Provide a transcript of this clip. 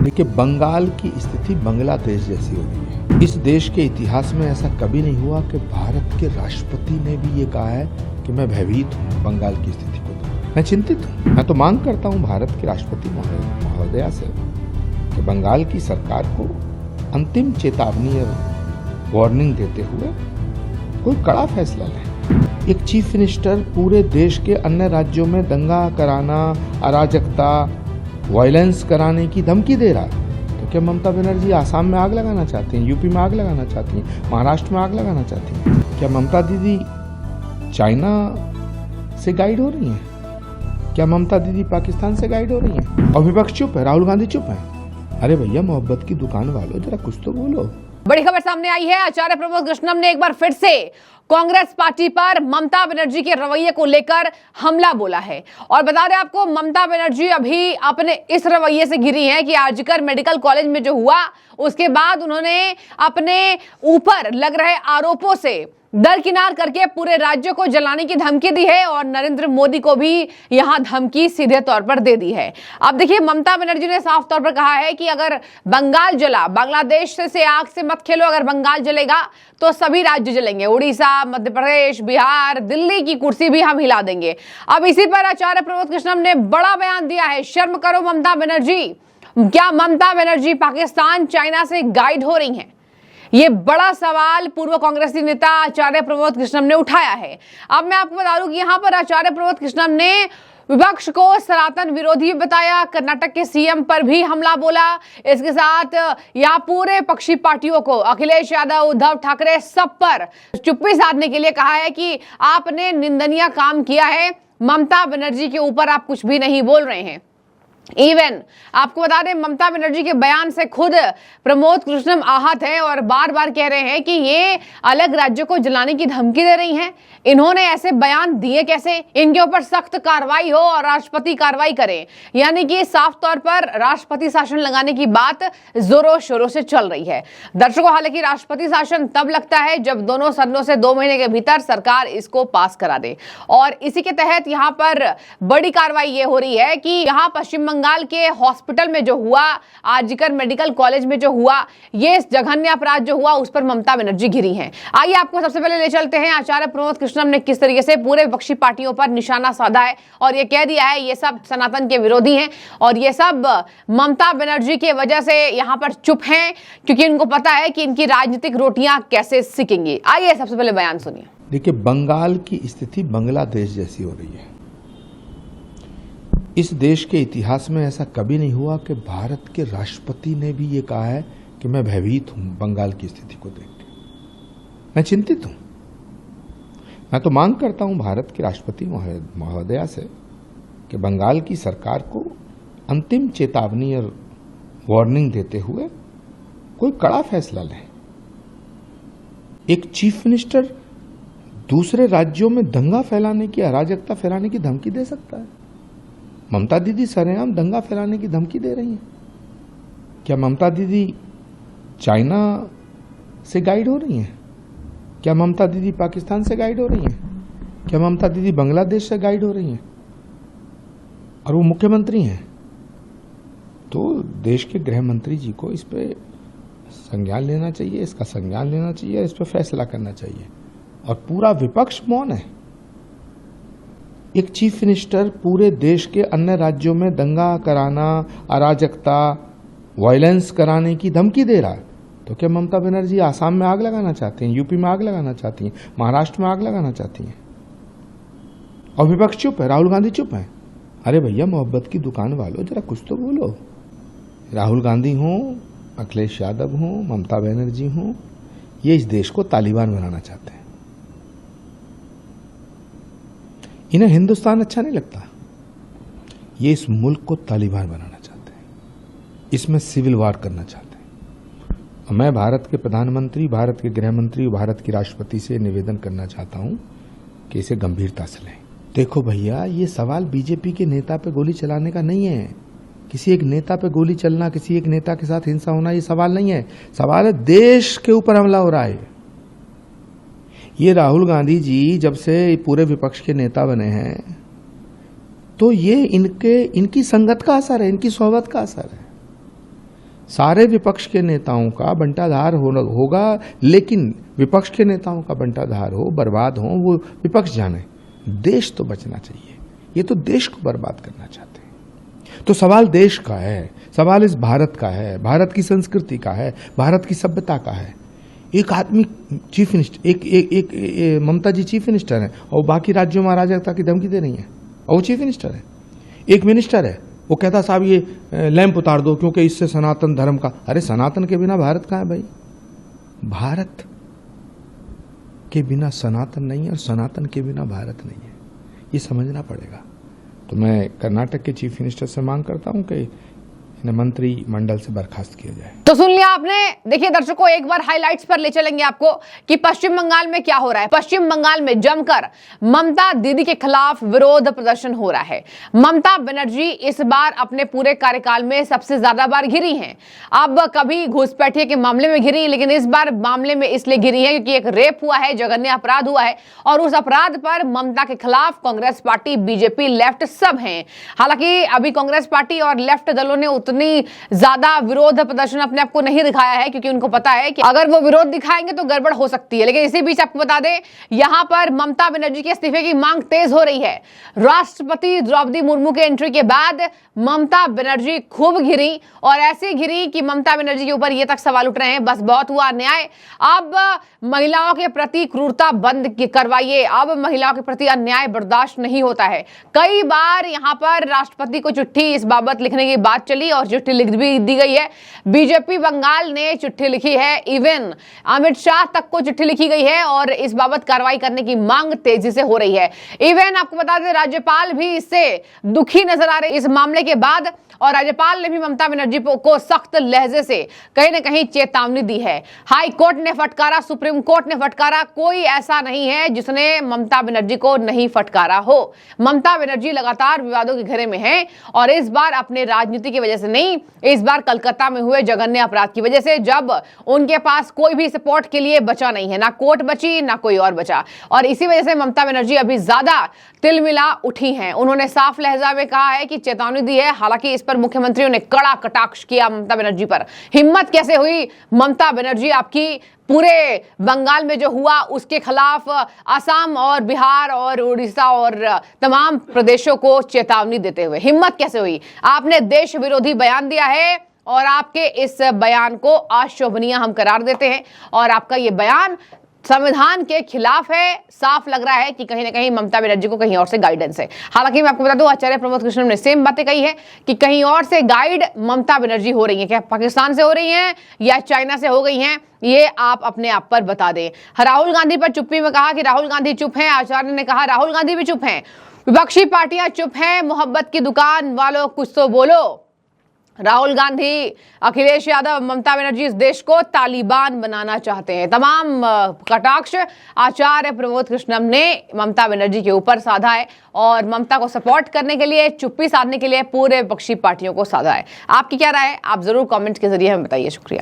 देखिए, बंगाल की स्थिति बांग्लादेश जैसी हो गई है। इस देश के इतिहास में ऐसा कभी नहीं हुआ कि भारत के राष्ट्रपति ने भी ये कहा है कि मैं भयभीत हूँ बंगाल की स्थिति को देख, मैं चिंतित हूँ। मैं तो मांग करता हूँ भारत के राष्ट्रपति महोदया से कि बंगाल की सरकार को अंतिम चेतावनी और वार्निंग देते हुए कोई कड़ा फैसला लें। एक चीफ मिनिस्टर पूरे देश के अन्य राज्यों में दंगा कराना, अराजकता, वायलेंस कराने की धमकी दे रहा है। तो क्या ममता बनर्जी आसाम में आग लगाना चाहती हैं, यूपी में आग लगाना चाहती हैं, महाराष्ट्र में आग लगाना चाहती हैं? क्या ममता दीदी चाइना से गाइड हो रही हैं? क्या ममता दीदी पाकिस्तान से गाइड हो रही हैं? और विपक्ष चुप है, राहुल गांधी चुप है। अरे भैया, मोहब्बत की दुकान वालों, जरा कुछ तो बोलो। बड़ी खबर सामने आई है। आचार्य प्रमोद कृष्णम ने एक बार फिर से कांग्रेस पार्टी पर ममता बनर्जी के रवैये को लेकर हमला बोला है। और बता दें आपको, ममता बनर्जी अभी अपने इस रवैये से घिरी हैं कि आरजीकर मेडिकल कॉलेज में जो हुआ उसके बाद उन्होंने अपने ऊपर लग रहे आरोपों से दरकिनार करके पूरे राज्य को जलाने की धमकी दी है और नरेंद्र मोदी को भी यहां धमकी सीधे तौर पर दे दी है। अब देखिए, ममता बनर्जी ने साफ तौर पर कहा है कि अगर बंगाल जला, बांग्लादेश से आग से मत खेलो, अगर बंगाल जलेगा तो सभी राज्य जलेंगे। उड़ीसा, मध्य प्रदेश, बिहार, दिल्ली की कुर्सी भी हम हिला देंगे। अब इसी पर आचार्य प्रमोद कृष्णम ने बड़ा बयान दिया है। शर्म करो ममता बनर्जी। क्या ममता बनर्जी पाकिस्तान, चाइना से गाइड हो रही हैं? ये बड़ा सवाल पूर्व कांग्रेसी नेता आचार्य प्रमोद कृष्णम ने उठाया है। अब मैं आपको बता दूं कि यहां पर आचार्य प्रमोद कृष्णम ने विपक्ष को सनातन विरोधी बताया, कर्नाटक के सीएम पर भी हमला बोला। इसके साथ यहाँ पूरे पक्षी पार्टियों को, अखिलेश यादव, उद्धव ठाकरे, सब पर चुप्पी साधने के लिए कहा है कि आपने निंदनीय काम किया है, ममता बनर्जी के ऊपर आप कुछ भी नहीं बोल रहे हैं। इवन आपको बता दें, ममता बनर्जी के बयान से खुद प्रमोद कृष्णम आहत है और बार बार कह रहे हैं कि ये अलग राज्यों को जलाने की धमकी दे रही हैं। इन्होंने ऐसे बयान दिए कैसे? इनके ऊपर सख्त कार्रवाई हो और राष्ट्रपति कार्रवाई करे। यानी कि साफ तौर पर राष्ट्रपति शासन लगाने की बात जोरों शोरों से चल रही है। दर्शकों, हालांकि राष्ट्रपति शासन तब लगता है जब दोनों सदनों से 2 महीने के भीतर सरकार इसको पास करा दे। और इसी के तहत यहाँ पर बड़ी कार्रवाई ये हो रही है कि यहाँ पश्चिम बंगाल के हॉस्पिटल में जो हुआ, आरजीकर मेडिकल कॉलेज में जो हुआ, ये जघन्य अपराध जो हुआ, उस पर ममता बनर्जी घिरी हैं। आइए आपको सबसे पहले ले चलते हैं आचार्य प्रमोद कृष्णम ने किस तरीके से पूरे विपक्षी पार्टियों पर निशाना साधा है और ये कह दिया है ये सब सनातन के विरोधी हैं और ये सब ममता बनर्जी की वजह से यहां पर चुप हैं क्योंकि इनको पता है कि इनकी राजनीतिक रोटियां कैसे सिकेंगी। आइए सबसे पहले बयान सुनिए। देखिए, बंगाल की स्थिति बांग्लादेश जैसी हो रही है। इस देश के इतिहास में ऐसा कभी नहीं हुआ कि भारत के राष्ट्रपति ने भी ये कहा है कि मैं भयभीत हूं बंगाल की स्थिति को देख के, मैं चिंतित हूं। मैं तो मांग करता हूं भारत के राष्ट्रपति महोदया से कि बंगाल की सरकार को अंतिम चेतावनी और वार्निंग देते हुए कोई कड़ा फैसला लें। एक चीफ मिनिस्टर दूसरे राज्यों में दंगा फैलाने की, अराजकता फैलाने की धमकी दे सकता है? ममता दीदी सरेआम दंगा फैलाने की धमकी दे रही हैं। क्या ममता दीदी चाइना से गाइड हो रही हैं? क्या ममता दीदी पाकिस्तान से गाइड हो रही हैं? क्या ममता दीदी बांग्लादेश से गाइड हो रही हैं? और वो मुख्यमंत्री हैं। तो देश के गृह मंत्री जी को इस पे संज्ञान लेना चाहिए, इसका संज्ञान लेना चाहिए, इस पे फैसला करना चाहिए। और पूरा विपक्ष मौन है। एक चीफ मिनिस्टर पूरे देश के अन्य राज्यों में दंगा कराना, अराजकता, वायलेंस कराने की धमकी दे रहा है। तो क्या ममता बनर्जी आसाम में आग लगाना चाहती हैं, यूपी में आग लगाना चाहती हैं, महाराष्ट्र में आग लगाना चाहती हैं? और विपक्ष चुप है, राहुल गांधी चुप है। अरे भैया, मोहब्बत की दुकान वालों, जरा कुछ तो बोलो। राहुल गांधी हो, अखिलेश यादव हो, ममता बनर्जी हो, ये इस देश को तालिबान बनाना चाहते हैं। इन्हें हिंदुस्तान अच्छा नहीं लगता, ये इस मुल्क को तालिबान बनाना चाहते हैं, इसमें सिविल वार करना चाहते हैं। और मैं भारत के प्रधानमंत्री, भारत के गृह मंत्री, भारत के राष्ट्रपति से निवेदन करना चाहता हूं कि इसे गंभीरता से लें। देखो भैया, ये सवाल बीजेपी के नेता पे गोली चलाने का नहीं है। किसी एक नेता पे गोली चलना, किसी एक नेता के साथ हिंसा होना, ये सवाल नहीं है। सवाल है देश के ऊपर हमला हो रहा है। ये राहुल गांधी जी जब से पूरे विपक्ष के नेता बने हैं तो ये इनकी संगत का असर है, इनकी सोहबत का असर है। सारे विपक्ष के नेताओं का बंटाधार होगा, लेकिन विपक्ष के नेताओं का बंटाधार हो, बर्बाद हो, वो विपक्ष जाने। देश तो बचना चाहिए। ये तो देश को बर्बाद करना चाहते हैं। तो सवाल देश का है, सवाल इस भारत का है, भारत की संस्कृति का है, भारत की सभ्यता का है। एक आदमी चीफ मिनिस्टर, एक ममता जी चीफ मिनिस्टर है और बाकी राज्यों में अराजकता की धमकी दे रही है, और वो चीफ मिनिस्टर है। एक मिनिस्टर है, वो कहता साहब ये लैंप उतार दो क्योंकि इससे सनातन धर्म का। अरे सनातन के बिना भारत कहाँ है भाई? भारत के बिना सनातन नहीं है और सनातन के बिना भारत नहीं है। ये समझना पड़ेगा। तो मैं कर्नाटक के चीफ मिनिस्टर से मांग करता हूं कि इन्हें मंत्रिमंडल से बर्खास्त किया जाए। तो सुन लिया आपने। देखिए दर्शकों, एक बार हाइलाइट्स पर ले चलेंगे आपको कि पश्चिम बंगाल में क्या हो रहा है। पश्चिम बंगाल में जमकर ममता दीदी के खिलाफ विरोध प्रदर्शन हो रहा है। ममता बनर्जी इस बार अपने पूरे कार्यकाल में सबसे ज्यादा बार घिरी हैं। अब कभी घुसपैठिए के मामले में घिरी, लेकिन इस बार मामले में इसलिए घिरी है क्योंकि एक रेप हुआ है, जघन्य अपराध हुआ है, और उस अपराध पर ममता के खिलाफ कांग्रेस पार्टी, बीजेपी, लेफ्ट सब हैं। हालांकि अभी कांग्रेस पार्टी और लेफ्ट दलों ने उतनी ज्यादा विरोध प्रदर्शन अपने आप को नहीं दिखाया है, क्योंकि उनको पता है कि अगर वो विरोध दिखाएंगे तो गड़बड़ हो सकती है। लेकिन इसी बीच आपको बता दें, यहां पर ममता बनर्जी के इस्तीफे की मांग तेज हो रही है। राष्ट्रपति द्रौपदी मुर्मू के एंट्री के बाद ममता बनर्जी खूब घिरी, और ऐसे घिरी कि ममता बनर्जी के ऊपर ये तक सवाल उठ रहे हैं, बस बहुत हुआ अन्याय, अब महिलाओं के प्रति क्रूरता बंद करवाइए, अब महिलाओं के प्रति अन्याय बर्दाश्त नहीं होता है। कई बार यहां पर राष्ट्रपति को चिट्ठी इस बाबत लिखने की बात चली और चिट्ठी लिख भी दी गई है। बीजेपी बंगाल ने चिट्ठी लिखी है, इवन अमित शाह तक को चिट्ठी लिखी गई है और इस बाबत कार्रवाई करने की मांग तेजी से हो रही है। इवन आपको बता दें, राज्यपाल भी इससे दुखी नजर आ रहे इस मामले के बाद, और राज्यपाल ने भी ममता बनर्जी को सख्त लहजे से कहीं ना कहीं चेतावनी दी है। हाई कोर्ट ने फटकारा, सुप्रीम कोर्ट ने फटकारा, कोई ऐसा नहीं है जिसने ममता बनर्जी को नहीं फटकारा हो। ममता बनर्जी लगातार विवादों के घेरे में है, और इस बार अपने राजनीति की वजह से नहीं, इस बार कलकत्ता में हुए जघन्य अपराध की वजह से, जब उनके पास कोई भी सपोर्ट के लिए बचा नहीं है, ना कोर्ट बची ना कोई और बचा, और इसी वजह से ममता बनर्जी अभी ज्यादा तिलमिला उठी हैं। उन्होंने साफ लहजा में कहा है कि चेतावनी दी है। हालांकि इस पर मुख्यमंत्रियों ने कड़ा कटाक्ष किया ममता बनर्जी पर। हिम्मत कैसे हुई ममता बनर्जी आपकी, पूरे बंगाल में जो हुआ उसके खिलाफ असम और बिहार और उड़ीसा और तमाम प्रदेशों को चेतावनी देते हुए हिम्मत कैसे हुई? आपने देश विरोधी बयान दिया है और आपके इस बयान को अशोभनीय हम करार देते हैं, और आपका ये बयान संविधान के खिलाफ है। साफ लग रहा है कि कहीं ना कहीं ममता बनर्जी को कहीं और से गाइडेंस है। हालांकि मैं आपको बता दूं, आचार्य प्रमोद कृष्णम ने सेम बातें कही है कि कहीं और से गाइड ममता बनर्जी हो रही है। क्या पाकिस्तान से हो रही हैं या चाइना से हो गई हैं, ये आप अपने आप पर बता दें। राहुल गांधी पर चुप्पी में कहा कि राहुल गांधी चुप हैं। आचार्य ने कहा राहुल गांधी भी चुप हैं, विपक्षी पार्टियां चुप हैं, मोहब्बत की दुकान वालों कुछ तो बोलो। राहुल गांधी, अखिलेश यादव, ममता बनर्जी इस देश को तालिबान बनाना चाहते हैं। तमाम कटाक्ष आचार्य प्रमोद कृष्णम ने ममता बनर्जी के ऊपर साधा है, और ममता को सपोर्ट करने के लिए, चुप्पी साधने के लिए पूरे विपक्षी पार्टियों को साधा है। आपकी क्या राय है? आप जरूर कमेंट के जरिए हमें बताइए। शुक्रिया।